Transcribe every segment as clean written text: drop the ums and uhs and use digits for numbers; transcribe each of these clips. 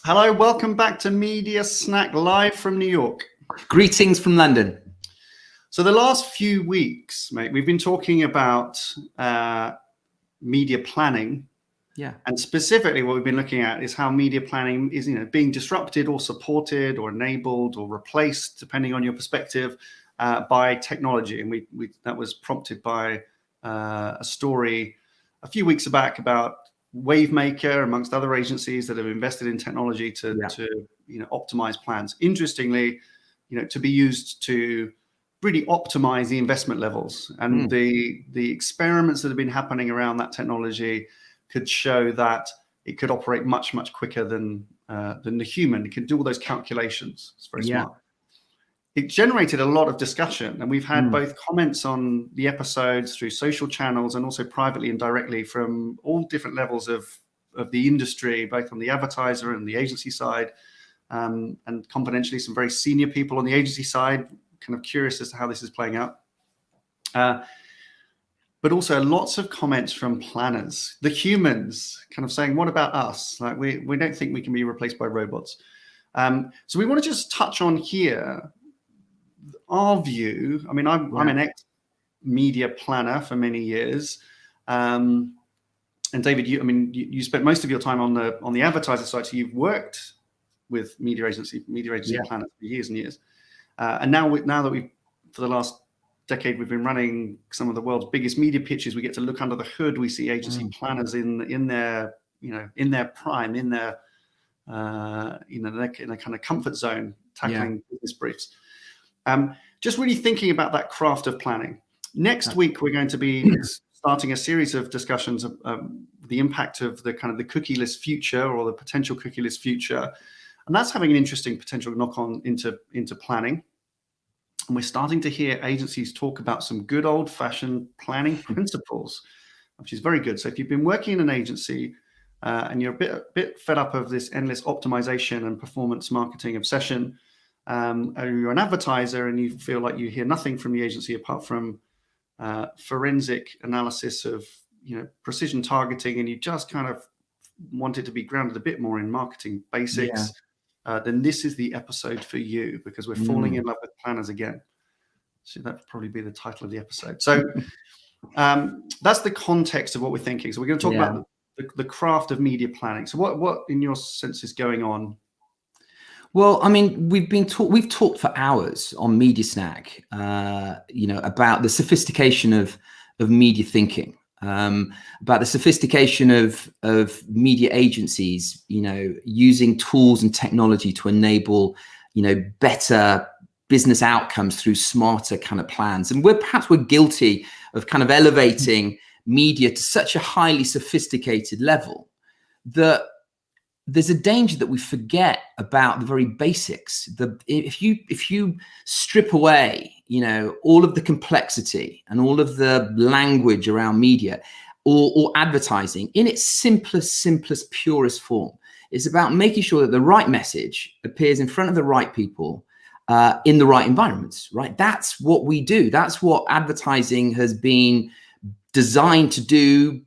Hello, welcome back to Media Snack live from New York. Greetings from London. So the last few weeks, mate, we've been talking about media planning. Yeah. And specifically what we've been looking at is how media planning is, being disrupted or supported or enabled or replaced, depending on your perspective, by technology. And that was prompted by a story a few weeks back about Wavemaker, amongst other agencies that have invested in technology to optimize plans. Interestingly, to be used to really optimize the investment levels, and the experiments that have been happening around that technology could show that it could operate much quicker than the human. It can do all those calculations. It's very smart. It generated a lot of discussion, and we've had both comments on the episodes through social channels and also privately and directly from all different levels of the industry, both on the advertiser and the agency side, and confidentially some very senior people on the agency side, kind of curious as to how this is playing out. But also lots of comments from planners, the humans, kind of saying, what about us? Like we don't think we can be replaced by robots. So we want to just touch on here our view. I mean, I'm an ex-media planner for many years. And David, you spent most of your time on the advertiser side, so you've worked with media agency planners for years and years. And now that we've, for the last decade, we've been running some of the world's biggest media pitches, we get to look under the hood. We see agency planners in their prime, in their in a kind of comfort zone, tackling business briefs. Just really thinking about that craft of planning. Next week, we're going to be starting a series of discussions of the impact of the kind of the cookieless future, or the potential cookieless future. And that's having an interesting potential knock-on into planning. And we're starting to hear agencies talk about some good old-fashioned planning principles, which is very good. So if you've been working in an agency and you're a bit fed up of this endless optimization and performance marketing obsession, or you're an advertiser and you feel like you hear nothing from the agency apart from forensic analysis of precision targeting, and you just kind of want it to be grounded a bit more in marketing basics, then this is the episode for you, because we're falling in love with planners again. So that would probably be the title of the episode. So that's the context of what we're thinking. So we're going to talk about the craft of media planning. So what in your sense is going on? Well, I mean, we've talked for hours on Media Snack, about the sophistication of media thinking, about the sophistication of media agencies, using tools and technology to enable, better business outcomes through smarter kind of plans. And perhaps we're guilty of kind of elevating media to such a highly sophisticated level that there's a danger that we forget about the very basics. If you strip away, all of the complexity and all of the language around media or advertising in its simplest, purest form, it's about making sure that the right message appears in front of the right people in the right environments, right? That's what we do. That's what advertising has been designed to do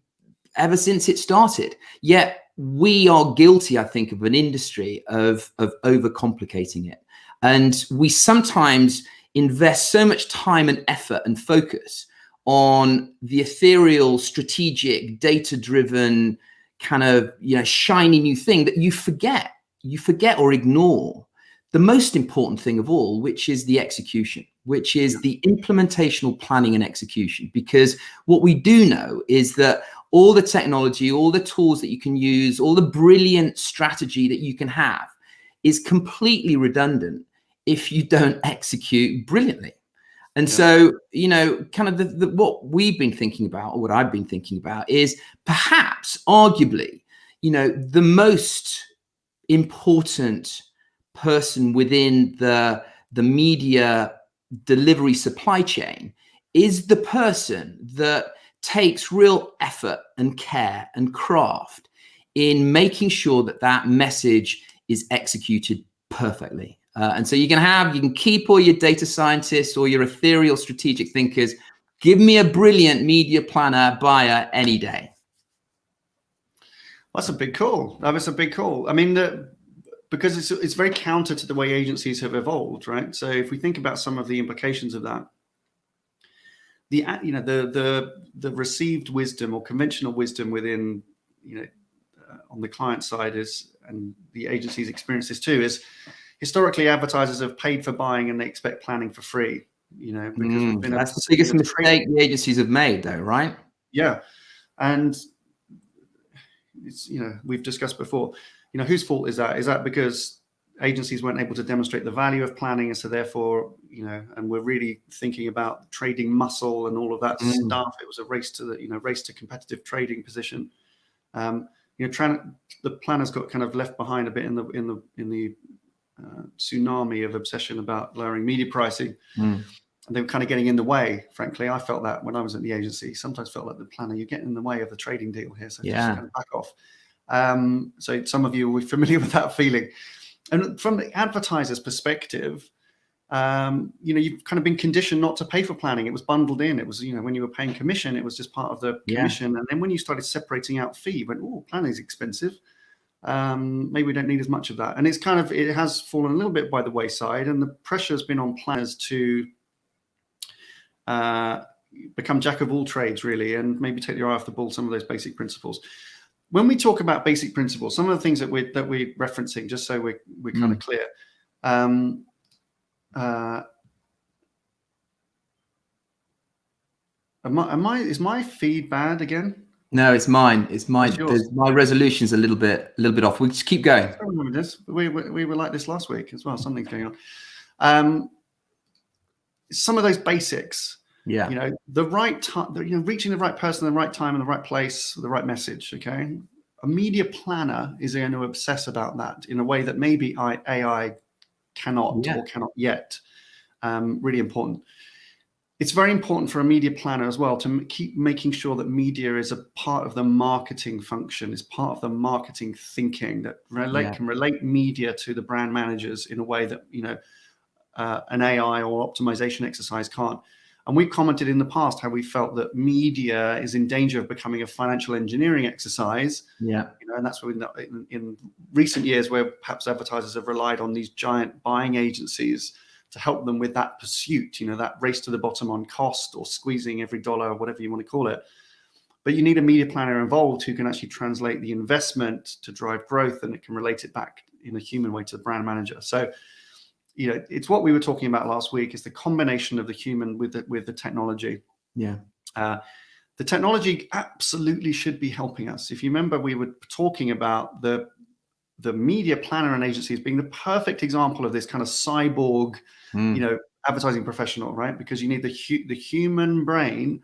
ever since it started. Yet we are guilty, I think, of an industry of overcomplicating it. And we sometimes invest so much time and effort and focus on the ethereal, strategic, data-driven kind of, shiny new thing that you forget or ignore the most important thing of all, which is the execution, which is the implementational planning and execution. Because what we do know is that all the technology, all the tools that you can use, all the brilliant strategy that you can have is completely redundant if you don't execute brilliantly. And so, kind of what we've been thinking about, or what I've been thinking about, is perhaps arguably, the most important person within the media delivery supply chain is the person that takes real effort and care and craft in making sure that message is executed perfectly. And so you can keep all your data scientists or your ethereal strategic thinkers. Give me a brilliant media planner buyer any day. That's a big call. That was a big call. I mean, because it's very counter to the way agencies have evolved, right? So if we think about some of the implications of that, the received wisdom or conventional wisdom within, on the client side is, and the agencies experience this too, is historically advertisers have paid for buying and they expect planning for free, because that's the biggest mistake the agencies have made, though, right? Yeah. And it's, we've discussed before, whose fault is that? Is that because agencies weren't able to demonstrate the value of planning, and so therefore, and we're really thinking about trading muscle and all of that stuff? It was a race to race to competitive trading position. The planners got kind of left behind a bit in the tsunami of obsession about lowering media pricing. And they were kind of getting in the way. Frankly, I felt that when I was at the agency. Sometimes felt like the planner, you're getting in the way of the trading deal here, so just kind of back off. So some of you will be familiar with that feeling. And from the advertiser's perspective, you've kind of been conditioned not to pay for planning. It was bundled in. It was, when you were paying commission, it was just part of the commission. And then when you started separating out fee, you went, oh, planning is expensive. Maybe we don't need as much of that. And it has fallen a little bit by the wayside. And the pressure has been on planners to become jack of all trades, really, and maybe take your eye off the ball, some of those basic principles. When we talk about basic principles, some of the things that we're referencing, just so we're kind of clear. Is my feed bad again? No, it's mine. It's mine. My resolution's a little bit off. We just keep going. I remember this. We were like this last week as well. Something's going on. Some of those basics. Yeah. The right time. Reaching the right person, in the right time, in the right place, the right message. Okay. A media planner is going to obsess about that in a way that maybe AI cannot or cannot yet. Really important. It's very important for a media planner as well to keep making sure that media is a part of the marketing function, is part of the marketing thinking, that can relate media to the brand managers in a way that an AI or optimization exercise can't. And we've commented in the past how we felt that media is in danger of becoming a financial engineering exercise. Yeah. And that's where in recent years where perhaps advertisers have relied on these giant buying agencies to help them with that pursuit, that race to the bottom on cost or squeezing every dollar or whatever you want to call it. But you need a media planner involved who can actually translate the investment to drive growth, and it can relate it back in a human way to the brand manager. So, it's what we were talking about last week, is the combination of the human with the technology. Yeah. The technology absolutely should be helping us. If you remember, we were talking about the media planner and agencies being the perfect example of this kind of cyborg, advertising professional, right? Because you need the human brain,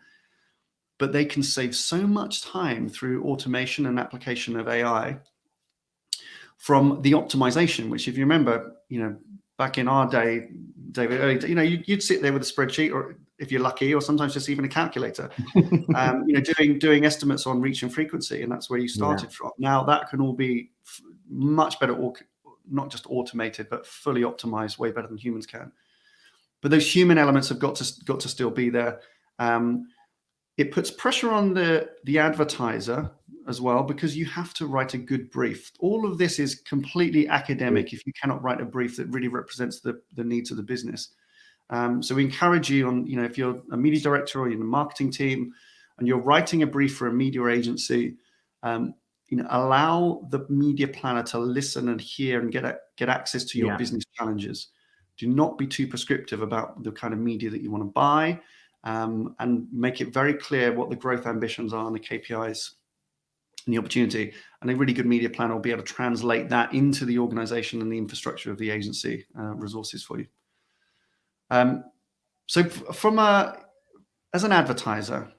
but they can save so much time through automation and application of AI from the optimization, which, if you remember, back in our day, David, you'd sit there with a spreadsheet, or if you're lucky, or sometimes just even a calculator, doing estimates on reach and frequency, and that's where you started from. Now that can all be much better, not just automated, but fully optimized, way better than humans can. But those human elements have got to still be there. It puts pressure on the advertiser as well, because you have to write a good brief. All of this is completely academic if you cannot write a brief that really represents the needs of the business. So we encourage you on, if you're a media director or you're in a marketing team and you're writing a brief for a media agency, allow the media planner to listen and hear and get access to your business challenges. Do not be too prescriptive about the kind of media that you want to buy, and make it very clear what the growth ambitions are and the KPIs and the opportunity. And a really good media planner will be able to translate that into the organization and the infrastructure of the agency resources for you. So as an advertiser,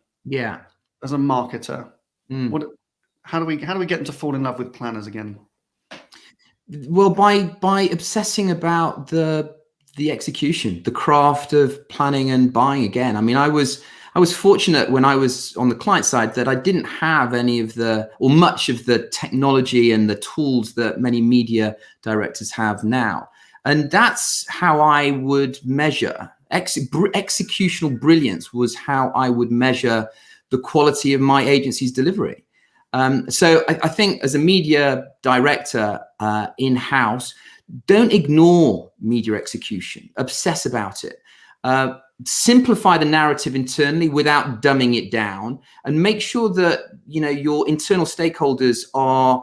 as a marketer, how do we get them to fall in love with planners again? Well, by obsessing about the execution, the craft of planning and buying again. I mean, I was fortunate when I was on the client side that I didn't have any of much of the technology and the tools that many media directors have now. And that's how I would measure. Executional brilliance was how I would measure the quality of my agency's delivery. So I think as a media director in-house, don't ignore media execution, obsess about it. Simplify the narrative internally without dumbing it down, and make sure that your internal stakeholders are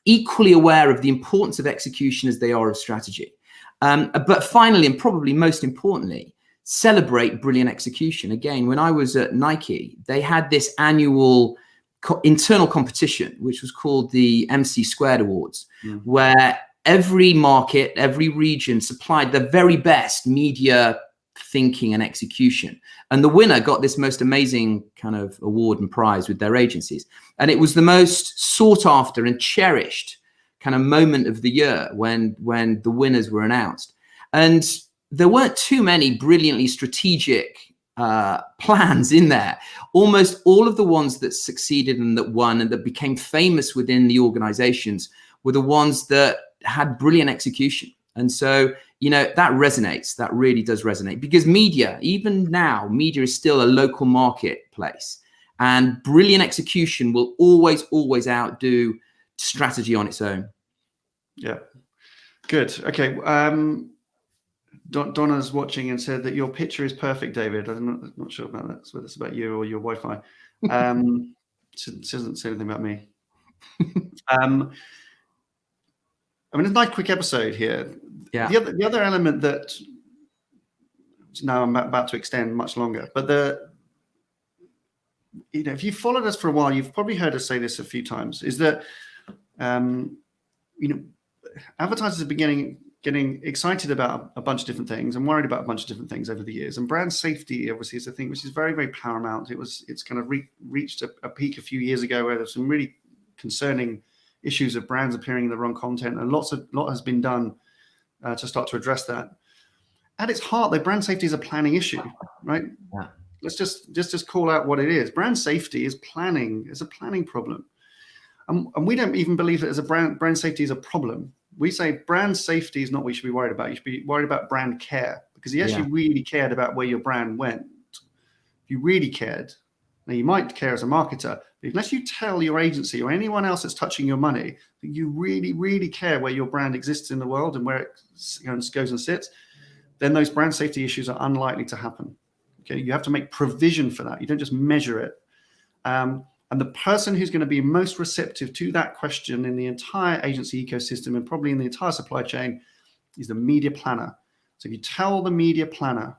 equally aware of the importance of execution as they are of strategy. But finally, and probably most importantly, celebrate brilliant execution. Again, when I was at Nike, they had this annual internal competition, which was called the MC Squared Awards, where every market, every region supplied the very best media thinking and execution. And the winner got this most amazing kind of award and prize with their agencies. And it was the most sought after and cherished kind of moment of the year when the winners were announced. And there weren't too many brilliantly strategic plans in there. Almost all of the ones that succeeded and that won and that became famous within the organizations were the ones that had brilliant execution. And so, that resonates. That really does resonate, because media, even now, media is still a local marketplace, and brilliant execution will always, always outdo strategy on its own. Yeah. Good. Okay. Donna's watching and said that your picture is perfect, David. I'm not sure about that, whether it's about you or your Wi-Fi. She doesn't say anything about me. It's a nice quick episode here. Yeah. The other element that now I'm about to extend much longer, but if you've followed us for a while, you've probably heard us say this a few times, is that advertisers are getting excited about a bunch of different things and worried about a bunch of different things over the years. And brand safety, obviously, is a thing which is very, very paramount. It's kind of reached a peak a few years ago where there's some really concerning issues of brands appearing in the wrong content, and lot has been done to start to address that. At its heart, though, brand safety is a planning issue, right? Yeah. Let's just call out what it is. Brand safety is planning. It's a planning problem, and we don't even believe that as a brand safety is a problem. We say brand safety is not what you should be worried about. You should be worried about brand care, because you actually really cared about where your brand went. If you really cared, now you might care as a marketer, but unless you tell your agency or anyone else that's touching your money that you really, really care where your brand exists in the world and where it goes and sits, then those brand safety issues are unlikely to happen. Okay, you have to make provision for that. You don't just measure it. And the person who's going to be most receptive to that question in the entire agency ecosystem and probably in the entire supply chain is the media planner. So if you tell the media planner,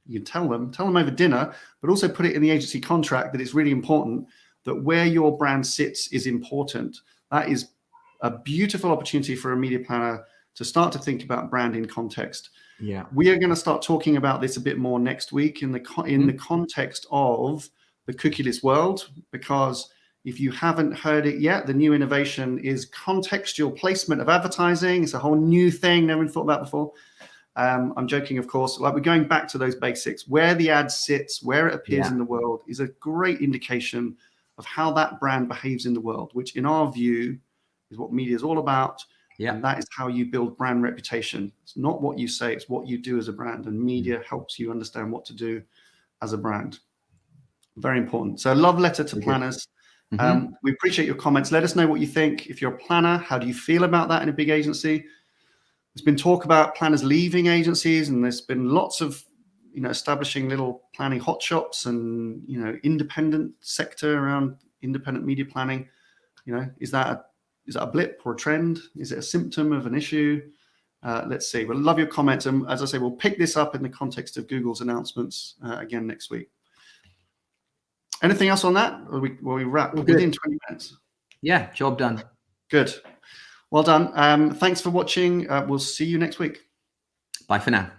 you can tell them over dinner, but also put it in the agency contract that it's really important that where your brand sits is important. That is a beautiful opportunity for a media planner to start to think about brand in context. Yeah, we are going to start talking about this a bit more next week in the context of the cookieless world, because if you haven't heard it yet, the new innovation is contextual placement of advertising. It's a whole new thing no one thought about before. I'm joking, of course. Like, we're going back to those basics. Where the ad sits, where it appears in the world, is a great indication of how that brand behaves in the world, which in our view is what media is all about. Yeah. And that is how you build brand reputation. It's not what you say, it's what you do as a brand. And media helps you understand what to do as a brand. Very important. So a love letter to planners. We appreciate your comments. Let us know what you think. If you're a planner, how do you feel about that in a big agency? There's been talk about planners leaving agencies, and there's been lots of, establishing little planning hot shops and, independent sector around independent media planning. Is that a blip or a trend? Is it a symptom of an issue? Let's see. We'll love your comments. And as I say, we'll pick this up in the context of Google's announcements again next week. Anything else on that? Or we wrap within 20 minutes? Yeah, job done. Good. Well done. Thanks for watching. We'll see you next week. Bye for now.